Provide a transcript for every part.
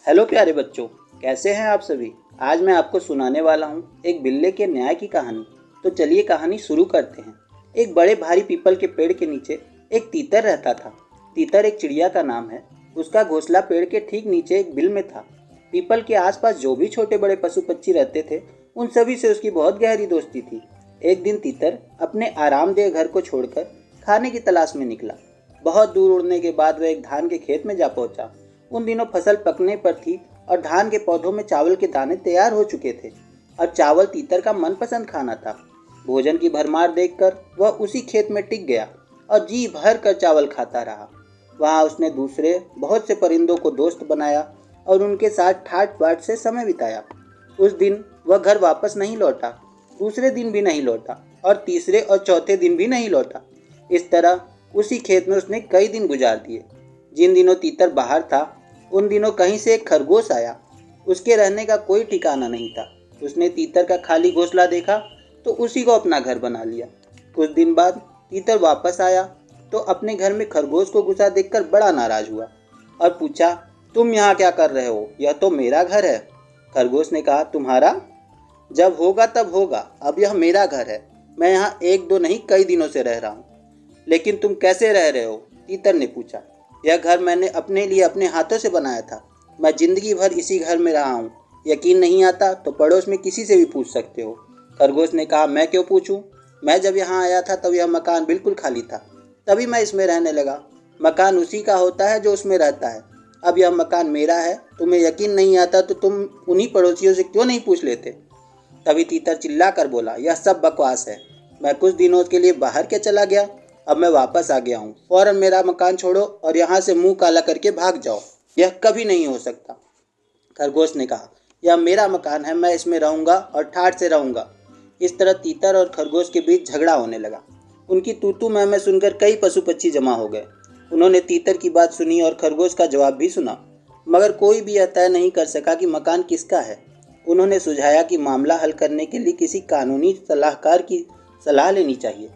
Hello प्यारे बच्चों, कैसे हैं आप सभी। आज मैं आपको सुनाने वाला हूँ एक बिल्ले के न्याय की कहानी। तो चलिए कहानी शुरू करते हैं। एक बड़े भारी पीपल के पेड़ के नीचे एक तीतर रहता था। तीतर एक चिड़िया का नाम है। उसका घोंसला पेड़ के ठीक नीचे एक बिल में था। पीपल के आसपास जो भी छोटे बड़े पशु पक्षी रहते थे, उन सभी से उसकी बहुत गहरी दोस्ती थी। एक दिन तीतर अपने आरामदेह घर को छोड़कर खाने की तलाश में निकला। बहुत दूर उड़ने के बाद वह एक धान के खेत में जा पहुंचा। उन दिनों फसल पकने पर थी और धान के पौधों में चावल के दाने तैयार हो चुके थे और चावल तीतर का मनपसंद खाना था। भोजन की भरमार देखकर वह उसी खेत में टिक गया और जी भर कर चावल खाता रहा। वहाँ उसने दूसरे बहुत से परिंदों को दोस्त बनाया और उनके साथ ठाट बाट से समय बिताया। उस दिन वह घर वापस नहीं लौटा, दूसरे दिन भी नहीं लौटा और तीसरे और चौथे दिन भी नहीं लौटा। इस तरह उसी खेत में उसने कई दिन गुजार दिए। जिन दिनों तीतर बाहर था, उन दिनों कहीं से एक खरगोश आया। उसके रहने का कोई ठिकाना नहीं था। उसने तीतर का खाली घोंसला देखा तो उसी को अपना घर बना लिया। कुछ दिन बाद तीतर वापस आया तो अपने घर में खरगोश को घुसा देखकर बड़ा नाराज हुआ और पूछा, तुम यहाँ क्या कर रहे हो? यह तो मेरा घर है। खरगोश ने कहा, तुम्हारा? जब होगा तब होगा, अब यह मेरा घर है। मैं यहाँ एक दो नहीं कई दिनों से रह रहा हूँ। लेकिन तुम कैसे रह रहे हो? तीतर ने पूछा। यह घर मैंने अपने लिए अपने हाथों से बनाया था। मैं जिंदगी भर इसी घर में रहा हूँ। यकीन नहीं आता तो पड़ोस में किसी से भी पूछ सकते हो। खरगोश ने कहा, मैं क्यों पूछूं? मैं जब यहाँ आया था तब यह मकान बिल्कुल खाली था, तभी मैं इसमें रहने लगा। मकान उसी का होता है जो उसमें रहता है। अब यह मकान मेरा है। तुम्हें यकीन नहीं आता तो तुम उन्हीं पड़ोसियों से क्यों नहीं पूछ लेते? तभी तीतर चिल्ला कर बोला, यह सब बकवास है। मैं कुछ दिनों के लिए बाहर क्या चला गया, अब मैं वापस आ गया हूँ। फौरन मेरा मकान छोड़ो और यहाँ से मुंह काला करके भाग जाओ। यह कभी नहीं हो सकता। खरगोश ने कहा, यह मेरा मकान है, मैं इसमें रहूँगा और ठाठ से रहूँगा। इस तरह तीतर और खरगोश के बीच झगड़ा होने लगा। उनकी तूतू मैं सुनकर कई पशु पक्षी जमा हो गए। उन्होंने तीतर की बात सुनी और खरगोश का जवाब भी सुना, मगर कोई भी यह तय नहीं कर सका कि मकान किसका है। उन्होंने सुझाया कि मामला हल करने के लिए किसी कानूनी सलाहकार की सलाह लेनी चाहिए।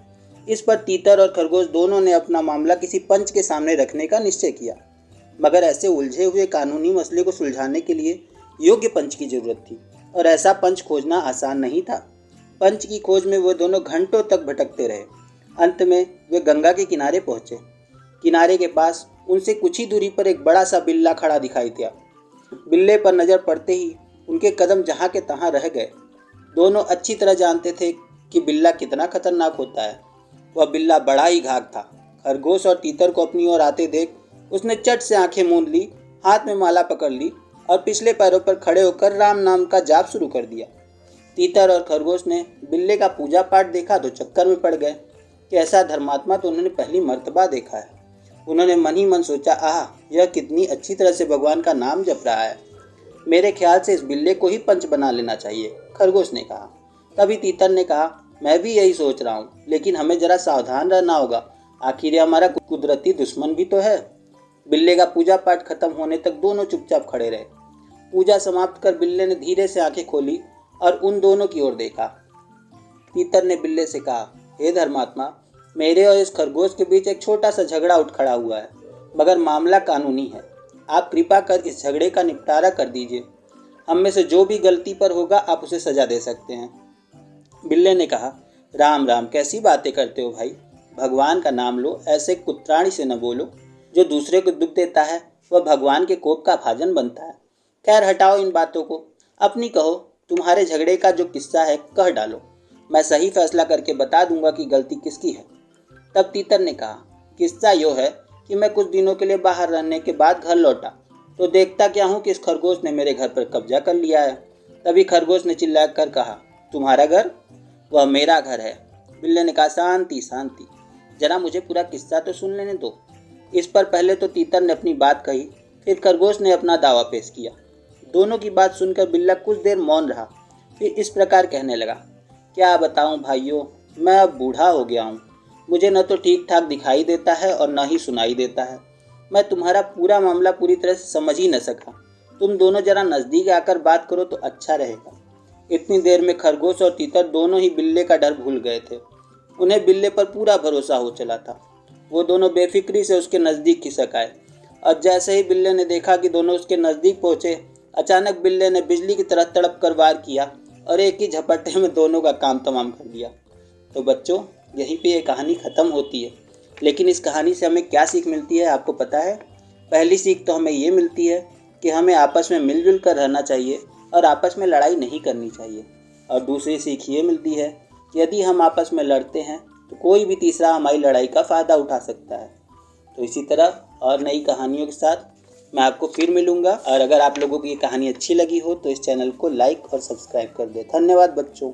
इस पर तीतर और खरगोश दोनों ने अपना मामला किसी पंच के सामने रखने का निश्चय किया। मगर ऐसे उलझे हुए कानूनी मसले को सुलझाने के लिए योग्य पंच की जरूरत थी और ऐसा पंच खोजना आसान नहीं था। पंच की खोज में वो दोनों घंटों तक भटकते रहे। अंत में वे गंगा के किनारे पहुंचे। किनारे के पास उनसे कुछ ही दूरी पर एक बड़ा सा बिल्ला खड़ा दिखाई दिया। बिल्ले पर नजर पड़ते ही उनके कदम जहाँ के तहाँ रह गए। दोनों अच्छी तरह जानते थे कि बिल्ला कितना खतरनाक होता है। वह बिल्ला बड़ा ही घाघ था। खरगोश और तीतर को अपनी ओर आते देख उसने चट से आंखें मूंद ली, हाथ में माला पकड़ ली और पिछले पैरों पर खड़े होकर राम नाम का जाप शुरू कर दिया। तीतर और खरगोश ने बिल्ले का पूजा पाठ देखा तो चक्कर में पड़ गए कि ऐसा धर्मात्मा तो उन्होंने पहली मर्तबा देखा है। उन्होंने मन ही मन सोचा, आह, यह कितनी अच्छी तरह से भगवान का नाम जप रहा है। मेरे ख्याल से इस बिल्ले को ही पंच बना लेना चाहिए, खरगोश ने कहा। तभी तीतर ने कहा, मैं भी यही सोच रहा हूँ, लेकिन हमें जरा सावधान रहना होगा। आखिर यह हमारा कुदरती दुश्मन भी तो है। बिल्ले का पूजा पाठ खत्म होने तक दोनों चुपचाप खड़े रहे। पूजा समाप्त कर बिल्ले ने धीरे से आंखें खोली और उन दोनों की ओर देखा। तीतर ने बिल्ले से कहा, हे धर्मात्मा, मेरे और इस खरगोश के बीच एक छोटा सा झगड़ा उठ खड़ा हुआ है, मगर मामला कानूनी है। आप कृपा कर इस झगड़े का निपटारा कर दीजिए। हम में से जो भी गलती पर होगा आप उसे सजा दे सकते हैं। बिल्ले ने कहा, राम राम, कैसी बातें करते हो भाई। भगवान का नाम लो, ऐसे कुत्राणी से न बोलो। जो दूसरे को दुख देता है वह भगवान के कोप का भाजन बनता है। खैर हटाओ इन बातों को, अपनी कहो। तुम्हारे झगड़े का जो किस्सा है कह डालो, मैं सही फैसला करके बता दूंगा कि गलती किसकी है। तब तीतर ने कहा, किस्सा यो है कि मैं कुछ दिनों के लिए बाहर रहने के बाद घर लौटा तो देखता क्या हूँ कि इस खरगोश ने मेरे घर पर कब्जा कर लिया है। तभी खरगोश ने चिल्ला कर कहा, तुम्हारा घर? वह मेरा घर है। बिल्ले ने कहा, शांति शांति, जरा मुझे पूरा किस्सा तो सुन लेने दो। इस पर पहले तो तीतर ने अपनी बात कही, फिर खरगोश ने अपना दावा पेश किया। दोनों की बात सुनकर बिल्ला कुछ देर मौन रहा, फिर इस प्रकार कहने लगा, क्या बताऊं भाइयों, मैं अब बूढ़ा हो गया हूँ। मुझे न तो ठीक ठाक दिखाई देता है और न ही सुनाई देता है। मैं तुम्हारा पूरा मामला पूरी तरह से समझ ही न सका। तुम दोनों जरा नज़दीक आकर बात करो तो अच्छा रहेगा। इतनी देर में खरगोश और तीतर दोनों ही बिल्ले का डर भूल गए थे। उन्हें बिल्ले पर पूरा भरोसा हो चला था। वो दोनों बेफिक्री से उसके नज़दीक खिसक आए और जैसे ही बिल्ले ने देखा कि दोनों उसके नज़दीक पहुँचे, अचानक बिल्ले ने बिजली की तरह तड़प कर वार किया और एक ही झपट्टे में दोनों का काम तमाम कर दिया। तो बच्चों, यहीं पे ये कहानी ख़त्म होती है, लेकिन इस कहानी से हमें क्या सीख मिलती है आपको पता है? पहली सीख तो हमें ये मिलती है कि हमें आपस में मिलजुल कर रहना चाहिए और आपस में लड़ाई नहीं करनी चाहिए। और दूसरी सीख ये मिलती है कि यदि हम आपस में लड़ते हैं तो कोई भी तीसरा हमारी लड़ाई का फ़ायदा उठा सकता है। तो इसी तरह और नई कहानियों के साथ मैं आपको फिर मिलूँगा, और अगर आप लोगों को ये कहानी अच्छी लगी हो तो इस चैनल को लाइक और सब्सक्राइब कर दें। धन्यवाद बच्चों।